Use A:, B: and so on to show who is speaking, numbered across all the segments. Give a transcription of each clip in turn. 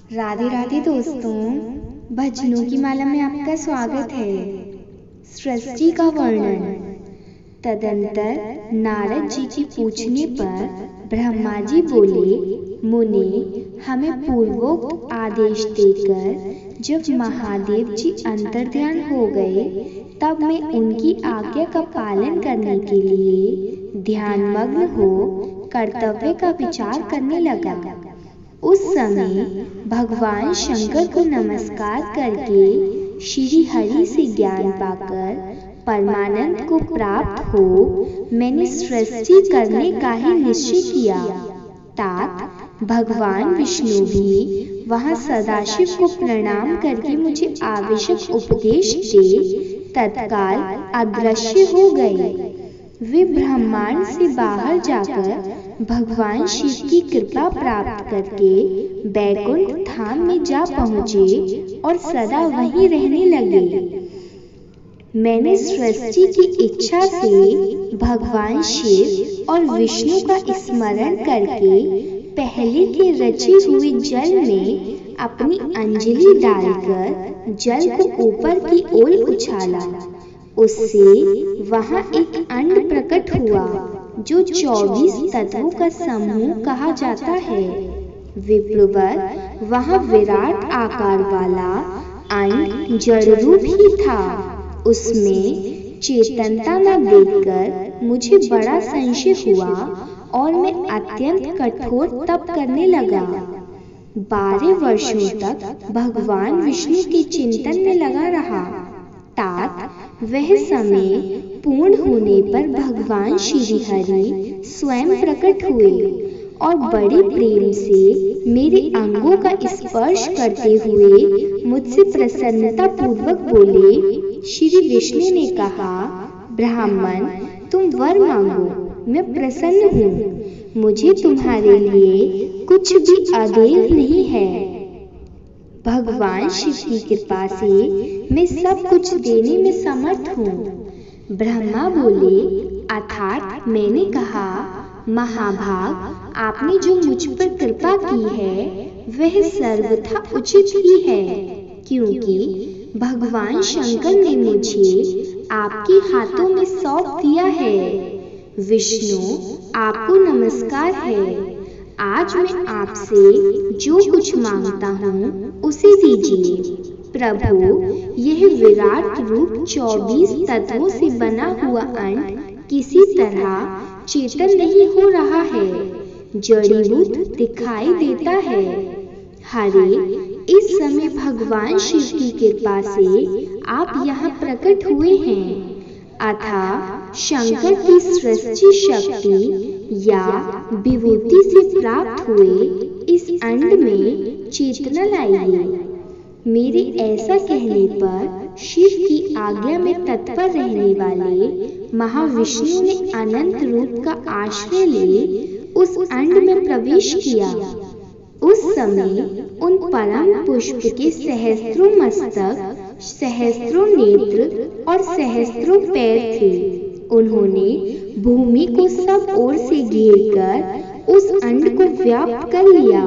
A: राधे राधे दोस्तों, भजनों की माला में आपका स्वागत है। सृष्टि का वर्णन। तदंतर नारद जी के पूछने पर ब्रह्मा जी बोले, मुनि, हमें पूर्वोक्त आदेश देकर जब महादेव जी अंतर्ध्यान हो गए, तब मैं उनकी आज्ञा का पालन करने के लिए ध्यानमग्न हो कर्तव्य का विचार करने लगा। उस समय भगवान शंकर को नमस्कार करके श्री हरि से ज्ञान पाकर परमानंद को प्राप्त हो मैंने सृष्टि करने का ही निश्चय किया। तात भगवान विष्णु भी वहाँ सदाशिव को प्रणाम करके मुझे आवश्यक उपदेश दे तत्काल अदृश्य हो गए। वे ब्रह्मांड से बाहर जाकर भगवान शिव की कृपा प्राप्त करके बैकुंठ धाम में जा पहुँचे और सदा वहीं रहने लगे। मैंने सृष्टि की इच्छा से भगवान शिव और विष्णु का स्मरण करके पहले के रचे हुए जल में अपनी अंजलि डालकर जल को ऊपर की ओर उछाला। उससे वहाँ एक अंड प्रकट हुआ जो 24 तत्वों का समूह कहा जाता है। विप्रवर वहाँ विराट आकार वाला अंड जड़ रूप ही था। उसमें चेतनता न देखकर मुझे बड़ा संशय हुआ और मैं अत्यंत कठोर तप करने लगा। 12 वर्षों तक भगवान विष्णु के चिंतन में लगा रहा। तात वह समय पूर्ण होने पर भगवान श्री हरि स्वयं प्रकट हुए और बड़े प्रेम से मेरे अंगों का स्पर्श करते हुए मुझसे प्रसन्नता पूर्वक बोले। श्री विष्णु ने कहा, ब्राह्मण, तुम वर मांगो, मैं प्रसन्न हूँ। मुझे तुम्हारे लिए कुछ भी अदेय नहीं है। भगवान शिव की कृपा से मैं सब कुछ देने में समर्थ हूँ। ब्रह्मा बोले, अर्थात मैंने कहा, महाभाग, आपने जो मुझ पर कृपा की है वह सर्वथा उचित ही है, क्योंकि भगवान शंकर ने मुझे आपके हाथों में सौंप दिया है। विष्णु, आपको नमस्कार है। आज मैं आपसे जो कुछ मांगता हूँ उसे दीजिए। प्रभु, यह विराट रूप 24 तत्वों से बना हुआ अंड किसी तरह चेतन नहीं हो रहा है, जड़ीभूत दिखाई देता है। हरे, इस समय भगवान शिव की कृपा से आप यहाँ प्रकट हुए हैं, अतः शंकर की सृष्टि शक्ति या विभूति से प्राप्त हुए इस अंड में चेतना लाइए। मेरे ऐसा कहने पर शिव की आज्ञा में तत्पर रहने वाले महाविष्णु ने अनंत रूप का आश्रय ले उस अंड में प्रवेश किया। उस समय उन परम पुष्प के सहस्त्रों मस्तक, सहस्त्रों नेत्र और सहस्त्रों पैर थे। उन्होंने भूमि को सब ओर से घेरकर उस अंड को व्याप्त कर लिया।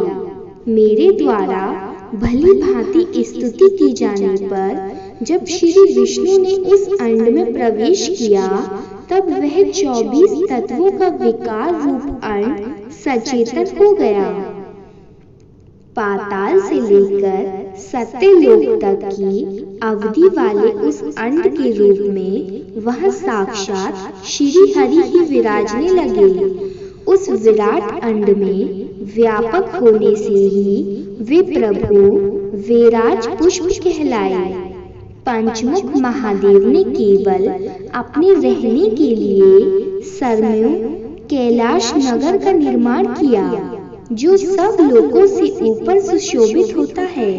A: मेरे द्वारा भली भांति स्तुति की जाने पर जब श्री विष्णु ने उस अंड में प्रवेश किया, तब वह 24 तत्वों का विकार रूप अंड सचेतन हो गया। पाताल से लेकर सत्यलोक तक की अवधि वाले उस अंड के रूप में वह साक्षात श्री हरि ही विराजने लगे। उस विराट अंड में व्यापक होने से ही वे प्रभु वेराज पुष्प कहलाए। पंचमुख महादेव ने केवल अपने रहने के लिए सरयू कैलाश नगर का निर्माण किया, जो सब लोगों से ऊपर सुशोभित होता है।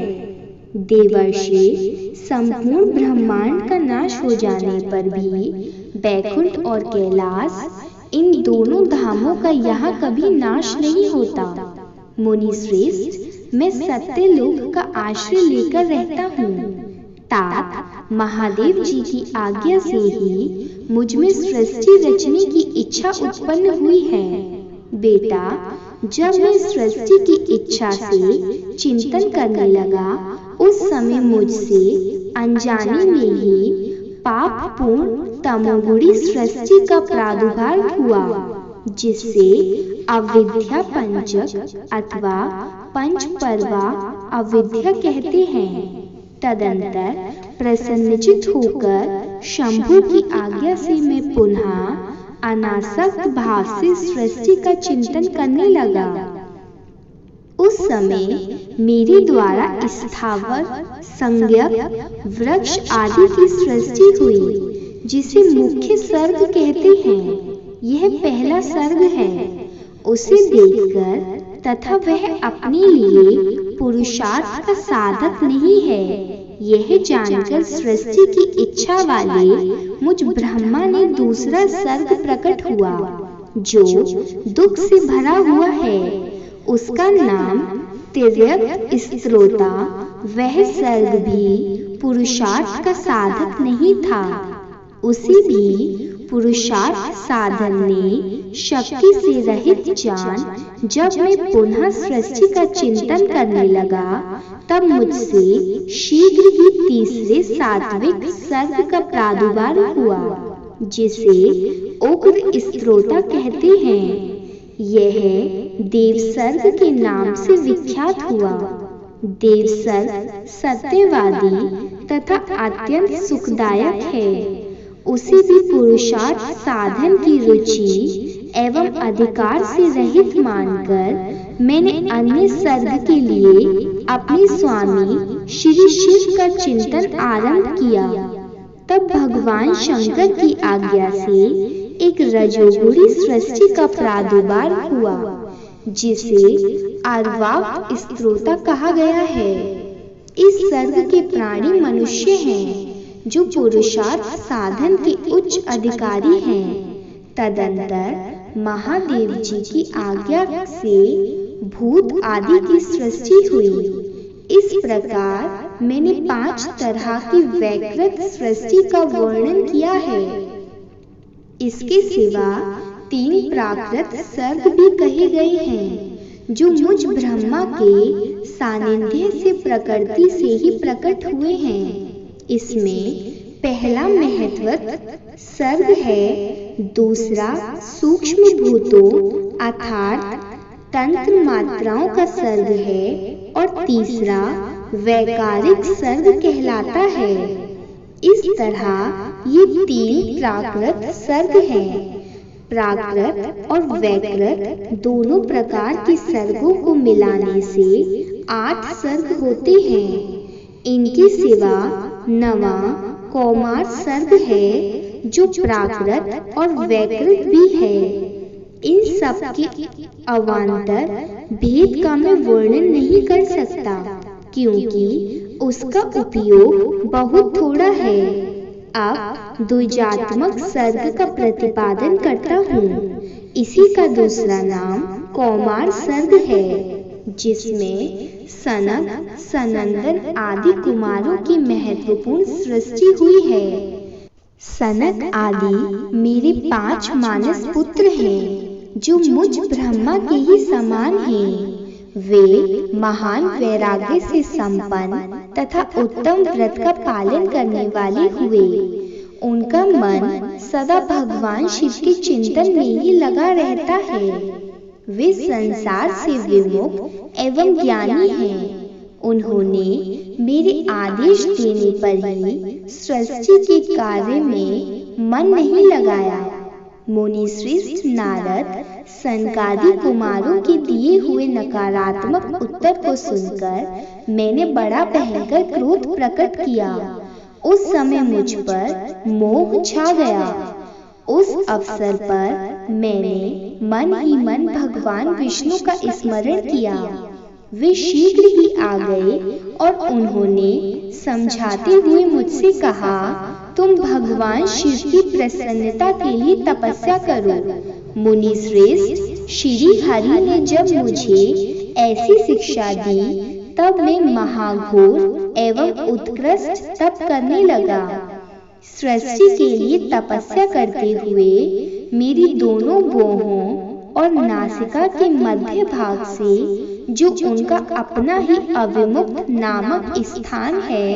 A: देवर्षि, संपूर्ण ब्रह्मांड का नाश हो जाने पर भी बैकुंठ और कैलाश, इन दोनों धामों का यहाँ कभी नाश नहीं होता। मुनि श्रेष्ठ, मैं सत्यलोक का आश्रय लेकर रहता हूँ। तात महादेव जी की आज्ञा से ही मुझ में सृष्टि रचने की इच्छा उत्पन्न हुई है। बेटा, जब मैं सृष्टि की इच्छा से चिंतन करने लगा, उस समय मुझसे अनजाने में ही पापपूर्ण तमोगुणी सृष्टि का प्रादुर्भाव हुआ, जिसे अविद्या पंचक अथवा पंचपर्वा अविद्या कहते हैं। तदंतर प्रसन्नचित होकर शंभु की आज्ञा से मैं पुनः अनासक्त भाव से सृष्टि का चिंतन करने लगा। उस समय मेरे द्वारा स्थावर संज्ञक वृक्ष आदि की सृष्टि हुई, जिसे मुख्य सर्ग कहते हैं। यह पहला सर्ग है। उसे देखकर तथा वह अपने लिए पुरुषार्थ का साधक नहीं है, यह जानकर सृष्टि की इच्छा वाले मुझ ब्रह्मा ने दूसरा सर्ग प्रकट हुआ, जो दुख से भरा हुआ है। उसका नाम तिर्यक स्त्रोता। वह सर्ग भी पुरुषार्थ का साधक नहीं था। उसे भी पुरुषार्थ साधन ने शक्ति से रहित जान जब मैं पुनः सृष्टि का चिंतन करने लगा, तब मुझसे शीघ्र ही तीसरे सात्विक सर्ग का प्रादुर्भाव हुआ, जिसे उग्र स्त्रोता कहते हैं। यह देवसर्ग के नाम से विख्यात हुआ। देवसर्ग सत्यवादी तथा अत्यंत सुखदायक है। उसे भी पुरुषार्थ साधन की रुचि एवं अधिकार से रहित मानकर मैंने अन्य सर्ग के लिए अपने स्वामी श्री शिव का चिंतन आरंभ किया। तब भगवान शंकर की आज्ञा से एक रजोगुणी सृष्टि का प्रादुर्भाव हुआ, जिसे अर्वाक स्त्रोता कहा गया है। इस सर्ग के प्राणी मनुष्य हैं, जो पुरुषार्थ साधन के उच्च अधिकारी हैं। तदंतर महादेव जी की आज्ञा से भूत आदि की सृष्टि हुई। इस प्रकार मैंने 5 तरह की वैकृत सृष्टि का वर्णन किया है। इसके सिवा 3 प्राकृत सर्ग भी कहे गए हैं, जो मुझ ब्रह्मा के सानिध्य से प्रकृति से ही प्रकट हुए हैं। इसमें पहला महत्वत सर्ग है, दूसरा सूक्ष्म भूतों अर्थात तंत्र मात्राओं का सर्ग है, और तीसरा वैकारिक सर्ग कहलाता है। इस तरह ये 3 प्राकृत सर्ग हैं। प्राकृत और वैकृत दोनों प्रकार के सर्गों को मिलाने से 8 सर्ग होते हैं। इनके सिवा 9वां कौमार सर्ग है, जो प्राकृत और वैकृत भी है। इन सब के अवान्तर भेद का मैं वर्णन नहीं कर सकता, क्योंकि उसका उपयोग बहुत थोड़ा है। अब द्विजात्मक सर्ग का प्रतिपादन करता हूँ। इसी का दूसरा नाम कौमार सर्ग है, जिसमें सनक, सनंदन आदि कुमारों की महत्वपूर्ण सृष्टि हुई है। सनक आदि मेरे 5 मानस पुत्र हैं, जो मुझ ब्रह्मा के ही समान हैं। वे महान वैराग्य से संपन्न तथा उत्तम व्रत का पालन करने वाले हुए। उनका मन सदा भगवान शिव के चिंतन में ही लगा रहता है। वे संसार से विमुख एवं ज्ञानी हैं। उन्होंने मेरे आदेश देने पर ही सृष्टि के कार्य में मन नहीं लगाया। मुनि श्रेष्ठ नारद सनकादि कुमारों के दिए हुए नकारात्मक उत्तर को सुनकर मैंने बड़ा भयंकर क्रोध प्रकट किया। उस समय मुझ पर मोह छा गया। उस अवसर पर मैंने मन ही मन भगवान विष्णु का स्मरण किया। वे शीघ्र ही आ गए और उन्होंने समझाते हुए मुझसे कहा, तुम भगवान शिव की प्रसन्नता के लिए तपस्या करो। मुनि श्रेष्ठ श्री हरि ने जब मुझे ऐसी शिक्षा दी, तब मैं महाघोर एवं उत्कृष्ट तप करने लगा। सृष्टि के लिए तपस्या करते हुए मेरी दोनों भौहों और नासिका के मध्य भाग से, जो उनका अपना ही अविमुक्त नामक स्थान है,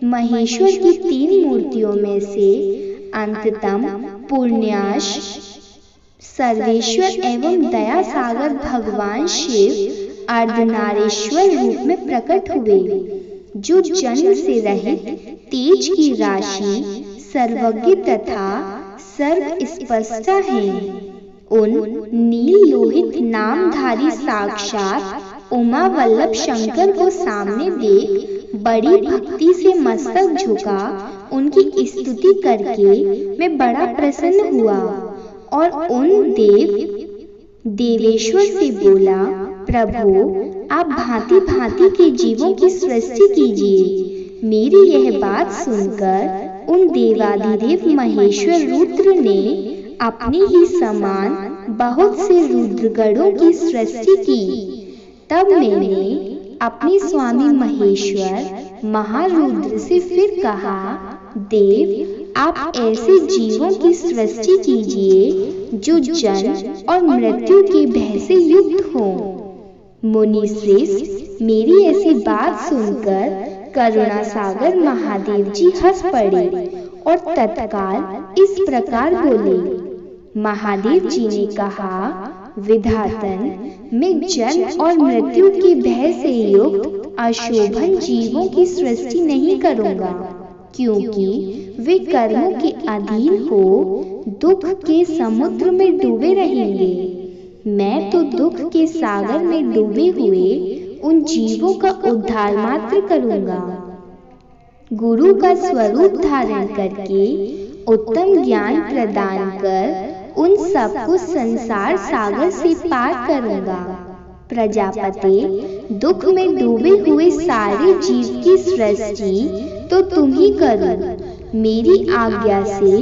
A: महेश्वर की 3 मूर्तियों में से अंततम पुण्याश सर्वेश्वर एवं दया सागर भगवान शिव अर्धनारीश्वर रूप में प्रकट हुए, जो जन्म से रहित तेज की राशि, सर्वज्ञ तथा सर्व स्पष्टा हैं। उन नील लोहित नामधारी साक्षात उमा वल्लभ शंकर को सामने देख बड़ी भक्ति से मस्तक झुका उनकी स्तुति करके मैं बड़ा प्रसन्न हुआ और उन देवेश्वर से बोला, प्रभु आप भांति भांति के जीवों की सृष्टि कीजिए। मेरी यह बात सुनकर उन देवाधिदेव महेश्वर रुद्र ने अपने ही समान बहुत से रुद्रगणों की सृष्टि की। तब मैंने अपने स्वामी महेश्वर महारुद्र से फिर कहा, देव आप ऐसे जीवों की सृष्टि कीजिए जो जन्म और मृत्यु के भय से युक्त हों। मुनि श्रेष्ठ मेरी ऐसी बात सुनकर करुणा सागर महादेव जी हंस पड़े और तत्काल इस प्रकार बोले। महादेव जी ने कहा, विधातन मैं जन्म और मृत्यु के भय से युक्त अशोभन जीवों की सृष्टि नहीं करूंगा, क्योंकि वे कर्मों के अधीन हो दुख के समुद्र में डूबे रहेंगे। मैं तो दुख के सागर में डूबे हुए उन जीवों का उद्धार मात्र करूंगा। गुरु का स्वरूप धारण करके उत्तम ज्ञान प्रदान कर उन सबको संसार सागर से पार करूंगा। प्रजापति दुख में डूबे हुए सारे जीव की सृष्टि तो तुम ही करो। मेरी आज्ञा से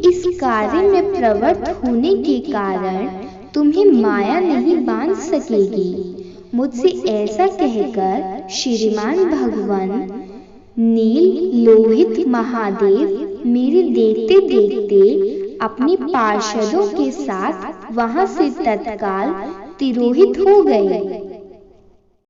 A: इस कार्य में प्रवृत्त होने के कारण तुम्हें माया नहीं बांध सकेगी। मुझसे ऐसा कहकर श्रीमान भगवान नील लोहित महादेव मेरे देखते देखते अपने पार्षदों के साथ वहां से तत्काल तिरोहित हो गए।